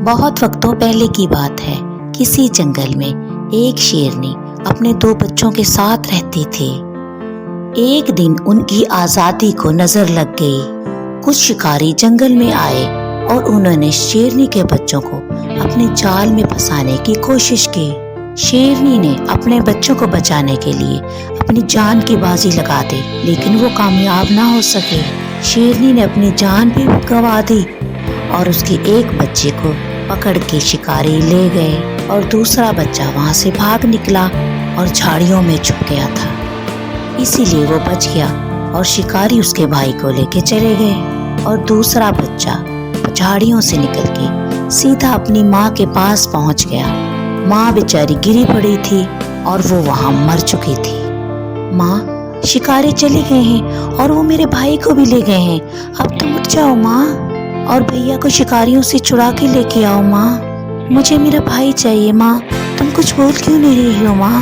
بہت وقتوں پہلے کی بات ہے، کسی جنگل میں ایک شیرنی اپنے 2 بچوں کے ساتھ رہتی تھی۔ ایک دن ان کی آزادی کو نظر لگ گئی۔ کچھ شکاری جنگل میں آئے اور انہوں نے شیرنی کے بچوں کو اپنے جال میں پھنسانے کی کوشش کی۔ شیرنی نے اپنے بچوں کو بچانے کے لیے اپنی جان کی بازی لگا دی، لیکن وہ کامیاب نہ ہو سکے۔ شیرنی نے اپنی جان بھی گنوا دی اور اس کے ایک بچے کو پکڑ کے شکاری لے گئے اور دوسرا بچہ وہاں سے بھاگ نکلا اور جھاڑیوں میں چھپ گیا تھا، اسی لیے وہ بچ گیا اور شکاری اس کے بھائی کو لے کے چلے گئے اور دوسرا بچہ جھاڑیوں سے نکل کے سیدھا اپنی ماں کے پاس پہنچ گیا۔ ماں بیچاری گری پڑی تھی اور وہ وہاں مر چکی تھی۔ ماں، شکاری چلے گئے ہیں اور وہ میرے بھائی کو بھی لے گئے ہیں، اب تم اٹھ جاؤ ماں اور بھیا کو شکاریوں سے چھڑا کے لے کے آؤ ماں، مجھے میرا بھائی چاہیے ماں، تم کچھ بول کیوں نہیں رہی ہو ماں،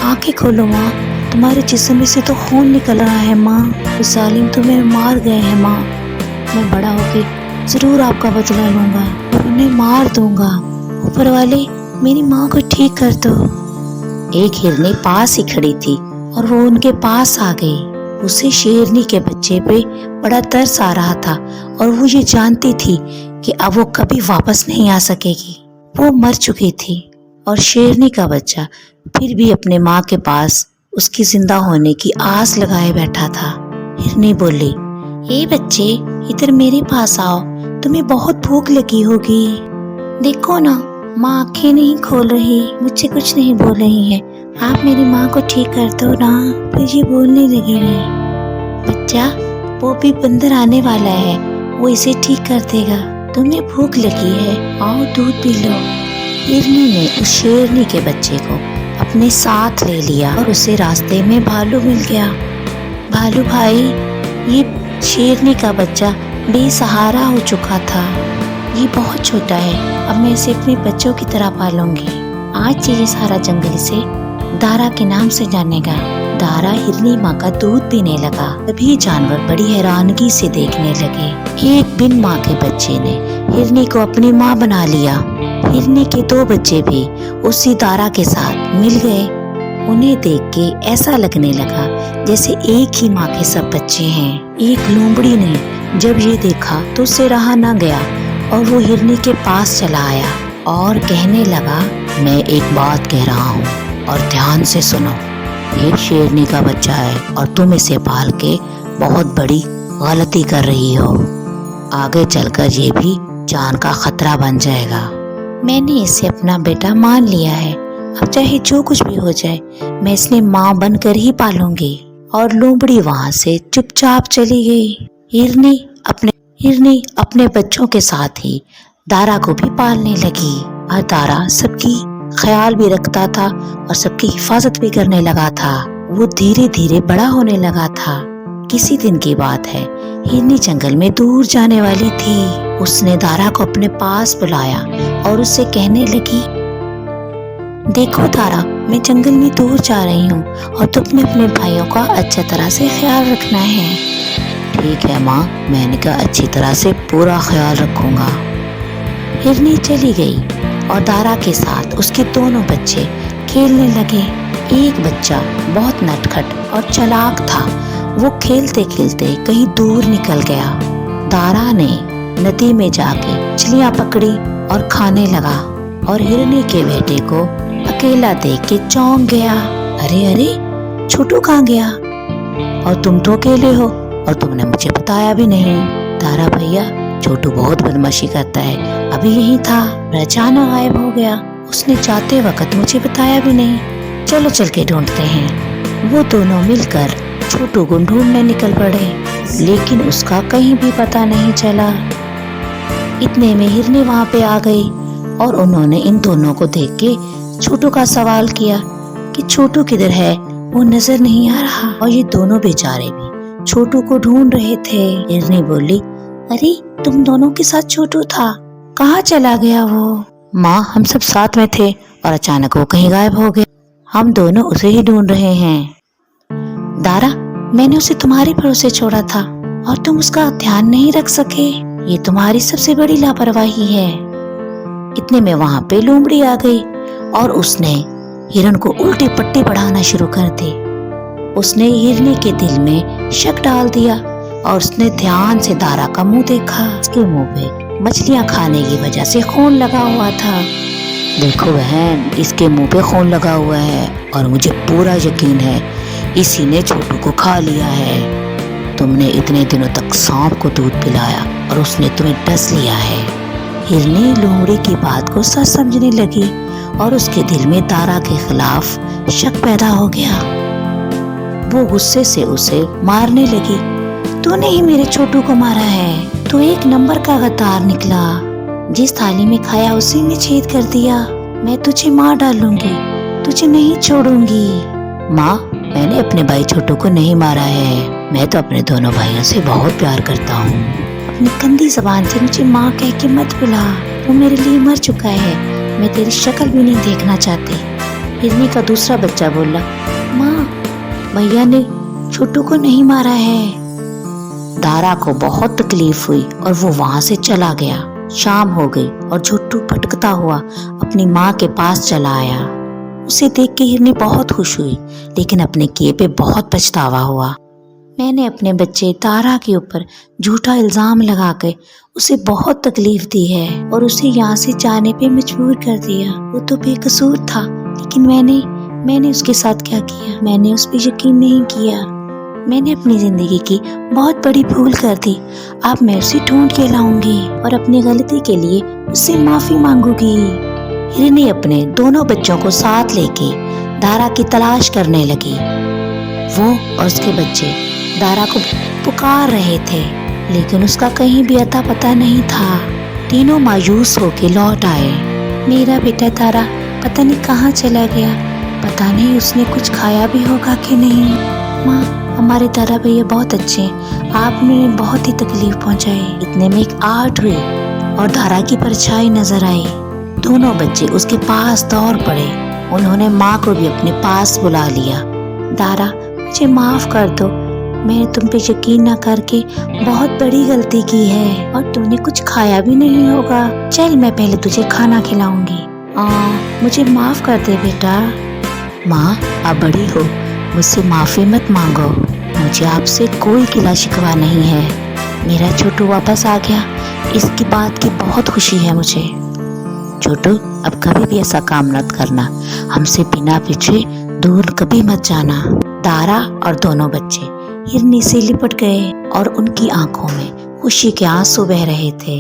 آنکھیں کھولو ماں، تمہارے جسم میں سے تو خون نکل رہا ہے ماں، وہ ظالم تمہیں مار گئے ہیں ماں، میں بڑا ہو کے ضرور آپ کا بدلہ لوں گا اور انہیں مار دوں گا، اوپر والے میری ماں کو ٹھیک کر دو۔ ایک ہرنی پاس ہی کھڑی تھی اور وہ ان کے پاس آ گئی۔ اسے شیرنی کے بچے پہ بڑا ترس آ رہا تھا اور وہ یہ جانتی تھی کہ اب وہ کبھی واپس نہیں آ سکے گی، وہ مر چکی تھی اور شیرنی کا بچہ پھر بھی اپنے ماں کے پاس اس کی زندہ ہونے کی آس لگائے بیٹھا تھا۔ ہرنی بولی، اے بچے ادھر میرے پاس آؤ، تمہیں بہت بھوک لگی ہوگی، دیکھو نا ماں آنکھیں نہیں کھول رہی، مجھ سے کچھ نہیں بول رہی ہے، آپ میری ماں کو ٹھیک کر دو نا، پھر یہ بولنے لگے گی۔ بچہ، وہ بھی بندر آنے والا ہے، وہ اسے ٹھیک کر دے گا، تمہیں بھوک لگی ہے، آؤ دودھ پی لو۔ ہرنی نے اس شیرنی کے بچے کو اپنے ساتھ لے لیا اور اسے راستے میں بھالو مل گیا۔ بھالو بھائی، یہ شیرنی کا بچہ بے سہارا ہو چکا تھا، یہ بہت چھوٹا ہے، اب میں اسے اپنے بچوں کی طرح پالوں گی، آج سے یہ سارا جنگل اسے دارا کے نام سے جانے گا۔ دارا ہرنی ماں کا دودھ پینے لگا، تبھی جانور بڑی حیرانگی سے دیکھنے لگے۔ ایک بن ماں کے بچے نے ہرنی کو اپنی ماں بنا لیا۔ ہرنی کے 2 بچے بھی اسی دارا کے ساتھ مل گئے۔ انہیں دیکھ کے ایسا لگنے لگا جیسے ایک ہی ماں کے سب بچے ہیں۔ ایک لومڑی نے جب یہ دیکھا تو اسے رہا نہ گیا اور وہ ہرنی کے پاس چلا آیا اور کہنے لگا، میں ایک بات کہہ رہا ہوں اور دھیان سے سنو، یہ شیرنی کا بچہ ہے اور تم اسے پال کے بہت بڑی غلطی کر رہی ہو، آگے چل کر یہ بھی جان کا خطرہ بن جائے گا۔ میں نے اسے اپنا بیٹا مان لیا ہے، اب چاہے جو کچھ بھی ہو جائے میں اس نے ماں بن کر ہی پالوں گی۔ اور لومڑی وہاں سے چپ چاپ چلی گئی۔ ہرنی اپنے بچوں کے ساتھ ہی دارا کو بھی پالنے لگی اور دارا سب کی خیال بھی رکھتا تھا اور سب کی حفاظت بھی کرنے لگا تھا۔ وہ دھیرے دھیرے بڑا ہونے لگا تھا۔ کسی دن کی بات ہے، ہرنی جنگل میں دور جانے والی تھی۔ اس نے دارا کو اپنے پاس بلایا اور اس سے کہنے لگی، دیکھو دارا، میں جنگل میں دور جا رہی ہوں اور تم نے اپنے بھائیوں کا اچھا طرح سے خیال رکھنا ہے۔ ٹھیک ہے ماں، میں نے کہا اچھی طرح سے پورا خیال رکھوں گا۔ ہرنی چلی گئی اور دارا کے ساتھ اس کے دونوں بچے کھیلنے لگے۔ ایک بچہ بہت نٹ کھٹ اور چلاک تھا، وہ کھیلتے کھیلتے کہیں دور نکل گیا۔ دارا نے ندی میں جا کے مچھلیاں پکڑی اور کھانے لگا اور ہرنی کے بیٹے کو اکیلا دیکھ کے چونک گیا۔ ارے ارے، چھوٹو کہاں گیا اور تم تو اکیلے ہو اور تم نے مجھے بتایا بھی نہیں۔ دارا بھیا، چھوٹو بہت بدمعاشی کرتا ہے، ابھی یہی تھا اور اچانک غائب ہو گیا، اس نے جاتے وقت مجھے بتایا بھی نہیں، چلو چل کے ڈھونڈتے ہیں۔ وہ دونوں مل کر چھوٹو کو ڈھونڈنے نکل پڑے، لیکن اس کا کہیں بھی پتہ نہیں چلا۔ اتنے میں ہرنی وہاں پہ آ گئی اور انہوں نے ان دونوں کو دیکھ کے چھوٹو کا سوال کیا کہ چھوٹو کدھر ہے، وہ نظر نہیں آ رہا، اور یہ دونوں بیچارے بھی چھوٹو کو ڈھونڈ رہے تھے۔ ہرنی بولی، ارے تم دونوں کے ساتھ چھوٹو تھا، کہاں چلا گیا وہ؟ ماں، ہم سب ساتھ میں تھے اور اچانک وہ کہیں غائب ہو گیا، ہم دونوں اسے ہی ڈھونڈ رہے ہیں۔ دارا، میں نے اسے تمہارے بھروسے چھوڑا تھا اور تم اس کا دھیان نہیں رکھ سکے، یہ تمہاری سب سے بڑی لاپرواہی ہے۔ اتنے میں وہاں پہ لومڑی آ گئی اور اس نے ہرن کو الٹی پٹی پڑھانا شروع کر دی۔ اس نے ہرنی کے دل میں شک ڈال دیا اور اس نے دھیان سے دارا کا منہ دیکھا۔ اس کے منہ پہ مچھلیاں کھانے کی وجہ سے خون لگا ہوا تھا۔ دیکھو بہن، اس کے منہ پہ خون لگا ہوا ہے اور مجھے پورا یقین ہے اسی نے چھوٹو کو کھا لیا ہے۔ تم نے اتنے دنوں تک سانپ کو دودھ پلایا اور اس نے تمہیں ڈس لیا ہے۔ ہرنی لومڑی کی بات کو سچ سمجھنے لگی اور اس کے دل میں دارا کے خلاف شک پیدا ہو گیا۔ وہ غصے سے اسے مارنے لگی۔ تو نے ہی میرے چھوٹو کو مارا ہے، تو ایک نمبر کا غدار نکلا، جس تھالی میں کھایا اسی میں چھید کر دیا۔ میں تجھے مار ڈالوں گی، تجھے نہیں چھوڑوں گی۔ ماں، میں نے اپنے بھائی چھوٹو کو نہیں مارا ہے، میں تو اپنے دونوں بھائیوں سے بہت پیار کرتا ہوں۔ اپنی گندی زبان سے مجھے ماں کہہ کے مت بلا، وہ میرے لیے مر چکا ہے، میں تیری شکل بھی نہیں دیکھنا چاہتی۔ ہرنی کا دوسرا بچہ بولا، ماں، بھیا نے چھوٹو کو نہیں مارا ہے۔ دارا کو بہت تکلیف ہوئی اور وہ وہاں سے چلا گیا۔ شام ہو گئی اور چھوٹو بھٹکتا ہوا اپنی ماں کے پاس چلا آیا۔ اسے دیکھ کے ہرنی بہت خوش ہوئی، لیکن اپنے کیے پہ بہت پچھتاوا ہوا۔ میں نے اپنے بچے دارا کے اوپر جھوٹا الزام لگا کے اسے بہت تکلیف دی ہے اور اسے یہاں سے جانے پہ مجبور کر دیا۔ وہ تو بے قصور تھا، لیکن میں نے اس کے ساتھ کیا کیا؟ میں نے اس پہ یقین نہیں کیا۔ میں نے اپنی زندگی کی بہت بڑی بھول کر دی۔ اب میں اسے ڈھونڈ کے لاؤں گی اور اپنی غلطی کے لیے اس سے معافی مانگوں گی۔ ہرنی اپنے دونوں بچوں کو ساتھ لے کے دارا کی تلاش کرنے لگی۔ وہ اور اس کے بچے دارا کو پکار رہے تھے، لیکن اس کا کہیں بھی اتا پتہ نہیں تھا۔ تینوں مایوس ہو کے لوٹ آئے۔ میرا بیٹا دارا پتہ نہیں کہاں چلا گیا، پتہ نہیں اس نے کچھ کھایا بھی ہوگا کہ نہیں۔ ماں، ہمارے دارا بھیا بہت اچھے ہیں، آپ نے بہت ہی تکلیف پہنچائی۔ اتنے میں ایک آہٹ ہوئی اور دارا کی پرچھائی نظر آئی۔ دونوں بچے اس کے پاس دوڑ پڑے۔ انہوں نے ماں کو بھی اپنے پاس بلا لیا۔ دارا، مجھے معاف کر دو، میں نے تم پہ یقین نہ کر کے بہت بڑی غلطی کی ہے اور تم نے کچھ کھایا بھی نہیں ہوگا۔ چل، میں پہلے تجھے کھانا کھلاؤں گی۔ مجھے معاف کر دے بیٹا۔ ماں، آپ بڑی ہو، مجھ سے معافی مت مانگو، مجھے آپ سے کوئی گلہ شکوہ نہیں ہے۔ میرا چھوٹو واپس آ گیا، اس کی بات کی بہت خوشی ہے مجھے۔ چھوٹو، اب کبھی بھی ایسا کام مت کرنا، ہم سے بنا پوچھے دور کبھی مت جانا۔ دارا اور دونوں بچے ہرنی سے لپٹ گئے اور ان کی آنکھوں میں خوشی کے آنسو بہ رہے تھے۔